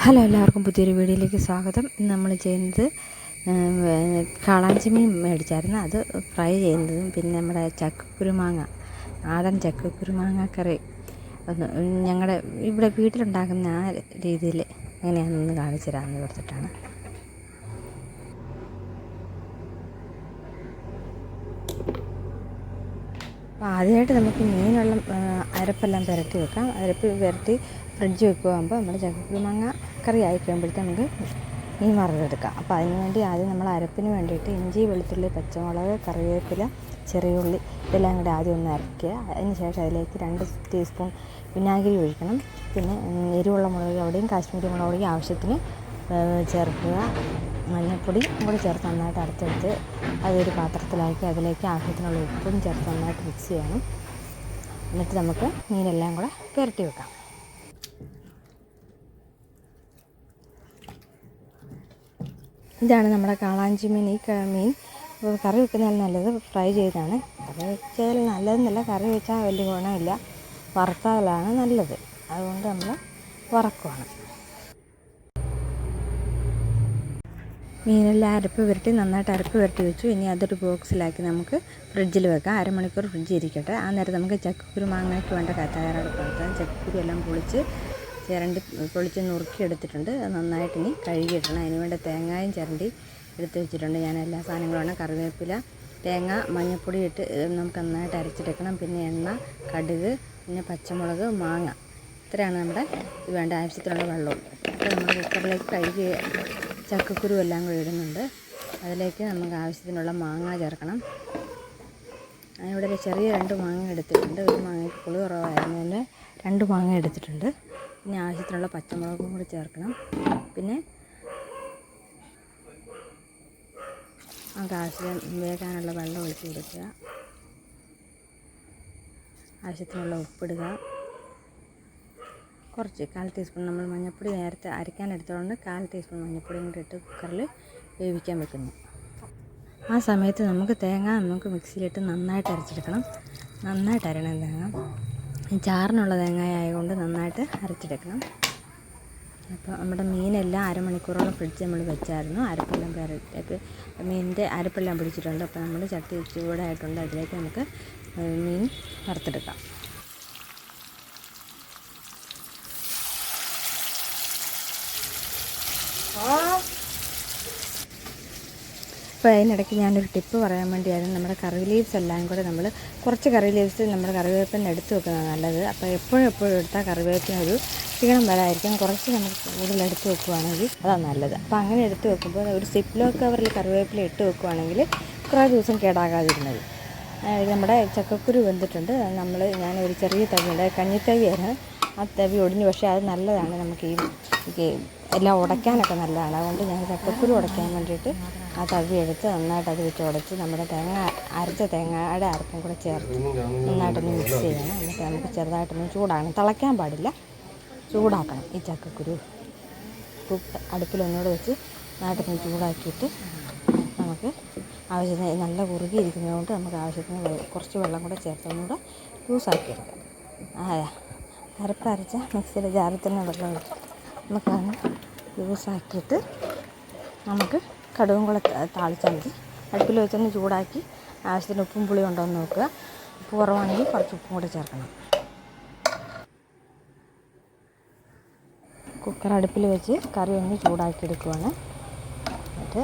Hello, എല്ലാവർക്കും പുതിയൊരു വീഡിയോയിലേക്ക് സ്വാഗതം. നമ്മൾ ചെയ്യുന്നത് കാളാഞ്ചി മീൻ മേടിച്ചായിരുന്നു, അത് ഫ്രൈ ചെയ്യുന്നതും പിന്നെ നമ്മുടെ ചക്കക്കുരുമാങ്ങ, നാടൻ ചക്കക്കുരുമാങ്ങ കറി ഞങ്ങളുടെ ഇവിടെ വീട്ടിലുണ്ടാക്കുന്ന ആ രീതിയിൽ എങ്ങനെയാണെന്ന് കാണിച്ചു തരാമെന്ന് ഓർത്തിട്ടാണ്. അപ്പോൾ ആദ്യമായിട്ട് നമുക്ക് മീനുള്ള അരപ്പെല്ലാം പുരട്ടി വെക്കാം. അരപ്പ് പുരട്ടി ഫ്രിഡ്ജ് വെക്കുമ്പോൾ നമ്മുടെ ചക്കക്കുരുമാങ്ങ കറി ആയി കഴിയുമ്പോഴത്തേക്ക് നമുക്ക് മീൻ വറുത്തെടുക്കാം. അപ്പോൾ അതിന് വേണ്ടി ആദ്യം നമ്മൾ അരപ്പിന് വേണ്ടിയിട്ട് ഇഞ്ചി, വെളുത്തുള്ളി, പച്ചമുളക്, കറിവേപ്പില, ചെറിയ ഉള്ളി ഇതെല്ലാം കൂടി ആദ്യം ഒന്ന് അരയ്ക്കുക. അതിന് ശേഷം അതിലേക്ക് 2 ടീസ്പൂൺ വിനാഗിരി ഒഴിക്കണം. പിന്നെ എരിവുള്ള മുളക് പൊടിയും കാശ്മീരി മുളക് പൊടിയും ആവശ്യത്തിന് ചേർക്കുക. മഞ്ഞൾപ്പൊടി കൂടി ചേർത്ത് നന്നായിട്ട് അരച്ചെടുത്ത് അതൊരു പാത്രത്തിലാക്കി അതിലേക്ക് ആവശ്യത്തിനുള്ള ഉപ്പും ചേർത്ത് നന്നായിട്ട് മിക്സ് ചെയ്യണം. എന്നിട്ട് നമുക്ക് മീനെല്ലാം കൂടെ പുരട്ടി വെക്കാം. ഇതാണ് നമ്മുടെ കാളാഞ്ചി മീൻ. ഈ മീൻ കറി വെക്കുന്നതിൽ നല്ലത് ഫ്രൈ ചെയ്താണ്. കറി വെച്ചാൽ നല്ലതെന്നല്ല, കറി വെച്ചാൽ വലിയ ഗുണമില്ല, വറുത്താലാണ് നല്ലത്. അതുകൊണ്ട് നമ്മൾ വറക്കുവാണ്. മീനെല്ലാം അരപ്പ് പുരട്ടി നന്നായിട്ട് അരപ്പ് പുരട്ടി വെച്ചു. ഇനി അതൊരു ബോക്സിലാക്കി നമുക്ക് ഫ്രിഡ്ജിൽ വെക്കാം. അരമണിക്കൂർ ഫ്രിഡ്ജിൽ ഇരിക്കട്ടെ. ആ നേരത്ത് നമുക്ക് ചക്കക്കുരു മാങ്ങയ്ക്ക് വേണ്ട തയ്യാറെടുപ്പ് നടത്താം. ചക്കക്കുരു എല്ലാം പൊളിച്ച് നുറുക്കിയെടുത്തിട്ടുണ്ട്. അത് നന്നായിട്ട് ഇനി കഴുകിയിടണം. അതിന് വേണ്ട തേങ്ങയും ചിരണ്ടി എടുത്ത് വെച്ചിട്ടുണ്ട്. ഞാൻ എല്ലാ സാധനങ്ങളുമാണ്. കറിവേപ്പില, തേങ്ങ, മഞ്ഞൾപ്പൊടി ഇട്ട് നമുക്ക് നന്നായിട്ട് അരച്ചെടുക്കണം. പിന്നെ എണ്ണ, കടുക്, പിന്നെ പച്ചമുളക്, മാങ്ങ, ഇത്രയാണ് നമ്മുടെ വേണ്ട. ആവശ്യത്തിനുള്ള വെള്ളവും. അപ്പോൾ നമ്മൾ കുക്കറിലേക്ക് കഴുകി ചക്കക്കുരു എല്ലാം കൂടി ഇടുന്നുണ്ട്. അതിലേക്ക് നമുക്ക് ആവശ്യത്തിനുള്ള മാങ്ങ ചേർക്കണം. ഞാനിവിടെ ഒരു ചെറിയ 2 മാങ്ങ എടുത്തിട്ടുണ്ട്. ഒരു മാങ്ങയ്ക്ക് പുളി കുറവായിരുന്നതിന് 2 മാങ്ങ എടുത്തിട്ടുണ്ട്. പിന്നെ ആവശ്യത്തിനുള്ള പച്ചമുളകും കൂടി ചേർക്കണം. പിന്നെ നമുക്ക് ആവശ്യം വേകാനുള്ള വെള്ളം ഒഴിച്ച് കൊടുക്കുക. ആവശ്യത്തിനുള്ള ഉപ്പിടുക. കുറച്ച് 1/4 ടീസ്പൂൺ നമ്മൾ മഞ്ഞൾപ്പൊടി നേരത്തെ അരയ്ക്കാൻ എടുത്തതുകൊണ്ട് 1/4 ടീസ്പൂൺ മഞ്ഞൾപ്പൊടിയും കൂടി ഇട്ട് കുക്കറിൽ വേവിക്കാൻ വെക്കുന്നു. ആ സമയത്ത് നമുക്ക് നമുക്ക് മിക്സിയിലിട്ട് നന്നായിട്ട് അരച്ചെടുക്കണം. നന്നായിട്ട് അരയണം തേങ്ങ. ചാറിനുള്ള തേങ്ങ ആയതുകൊണ്ട് നന്നായിട്ട് അരച്ചെടുക്കണം. അപ്പോൾ നമ്മുടെ മീനെല്ലാം അരമണിക്കൂറോളം ഫ്രിഡ്ജ് നമ്മൾ വെച്ചായിരുന്നു. അരപ്പെല്ലാം മീനിൻ്റെ അരപ്പെല്ലാം പിടിച്ചിട്ടുണ്ട്. അപ്പോൾ നമ്മൾ ചട്ടി ചൂടായിട്ടുണ്ട്. അതിലേക്ക് നമുക്ക് മീൻ വറുത്തെടുക്കാം. അപ്പോൾ അതിനിടയ്ക്ക് ഞാനൊരു ടിപ്പ് പറയാൻ വേണ്ടിയായിരുന്നു. നമ്മുടെ കറി ലീവ്സ് എല്ലാം കൂടെ നമ്മൾ കുറച്ച് കറി ലീവ്സ് നമ്മുടെ കറിവേപ്പിന് എടുത്ത് വെക്കുന്നത് നല്ലത്. അപ്പോൾ എപ്പോഴും എടുത്താൽ കറിവേപ്പിന് ഒരു ക്ഷീണം വരാതിരിക്കും. കുറച്ച് നമുക്ക് കൂടുതൽ എടുത്ത് വെക്കുകയാണെങ്കിൽ അതാണ് നല്ലത്. അപ്പോൾ അങ്ങനെ എടുത്ത് വെക്കുമ്പോൾ ഒരു സിപ്ലോ കവറിൽ കറിവേപ്പില ഇട്ട് വെക്കുകയാണെങ്കിൽ കുറേ ദിവസം കേടാകാതിരുന്നത്. നമ്മുടെ ചക്കക്കുരു വെന്തിട്ടുണ്ട്. ഞാനൊരു ചെറിയ തവിയുടെ കഞ്ഞിത്തവിയാണ്. ആ തവി ഒടിഞ്ഞു, പക്ഷേ അത് നല്ലതാണ്. നമുക്ക് ഈ എല്ലാം ഉടയ്ക്കാനൊക്കെ നല്ലതാണ്. അതുകൊണ്ട് ഞാൻ ചക്കക്കുരു ഉടയ്ക്കാൻ വേണ്ടിയിട്ട് ആ തവി എടുത്ത് നന്നായിട്ട് അത് വെച്ച് ഉടച്ച് നമ്മുടെ അരച്ച തേങ്ങയുടെ അരപ്പും കൂടെ ചേർത്ത് നന്നായിട്ടൊന്ന് മിക്സ് ചെയ്യണം. എന്നിട്ട് നമുക്ക് ചെറുതായിട്ടൊന്ന് ചൂടാക്കണം. തിളയ്ക്കാൻ പാടില്ല, ചൂടാക്കണം. ഈ ചക്കക്കുരു അടുപ്പിലൊന്നുകൂടെ വെച്ച് നന്നായിട്ടൊന്ന് ചൂടാക്കിയിട്ട് നമുക്ക് ആവശ്യത്തിന് നല്ല കുറുകിയിരിക്കുന്നതുകൊണ്ട് നമുക്ക് ആവശ്യത്തിന് കുറച്ച് വെള്ളം കൂടെ ചേർത്തൊന്നുകൂടെ ലൂസാക്കിയെടുക്കാം. അരച്ച മിക്സിയുടെ ജാറിൽ തന്നെ വെള്ളം ഒഴിച്ച് നമുക്കതൊന്ന് ലൂസാക്കിയിട്ട് നമുക്ക് കടുകും കൂടെ താളിച്ചാൽ മതി. അടുപ്പിൽ വെച്ചൊന്ന് ചൂടാക്കി ആവശ്യത്തിന് ഉപ്പും പുളിയും ഉണ്ടോ എന്ന് നോക്കുക. ഉപ്പ് കുറവാണെങ്കിൽ കുറച്ച് ഉപ്പും കൂടെ ചേർക്കണം. കുക്കർ അടുപ്പിൽ വെച്ച് കറി ഒന്ന് ചൂടാക്കി എടുക്കുവാണ്. എന്നിട്ട്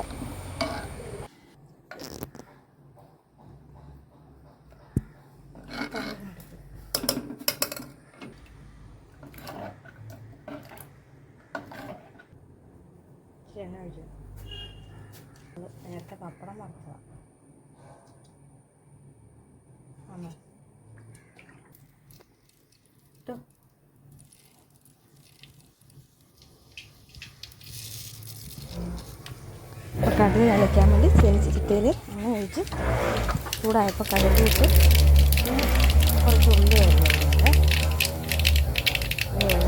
എണ്ണ ഒഴിച്ചു. നേരത്തെ പപ്പടം വറുത്തതാണ്. കടുക് കളിക്കാൻ വേണ്ടി ചെറിയ എണ്ണ ഒഴിച്ച് ചൂടായപ്പോൾ കടുക് ഇട്ട് കുറച്ച് ഉള്ളി വരുന്നുണ്ട്.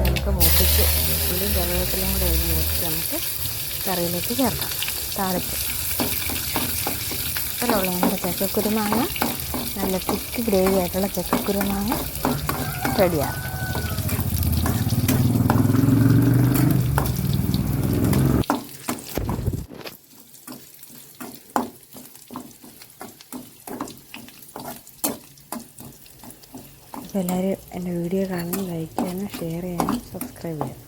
നമുക്ക് മൂപ്പിച്ച് ഉള്ളിയും കറിവേപ്പിലയും കൂടെ മൂപ്പിച്ച് നമുക്ക് കറിയിലേക്ക് ചേർക്കാം. താളിപ്പ് ഇത്രയുള്ള നമ്മുടെ ചക്കക്കുരുമാങ്ങ, നല്ല തിക്ക് ഗ്രേവി ആയിട്ടുള്ള ചക്കക്കുരുമാങ്ങ റെഡിയാണ്. അപ്പോൾ എല്ലാവരും എൻ്റെ വീഡിയോ കാണാനും ലൈക്ക് ചെയ്യാനും ഷെയർ ചെയ്യാനും സബ്സ്ക്രൈബ് ചെയ്യാനും.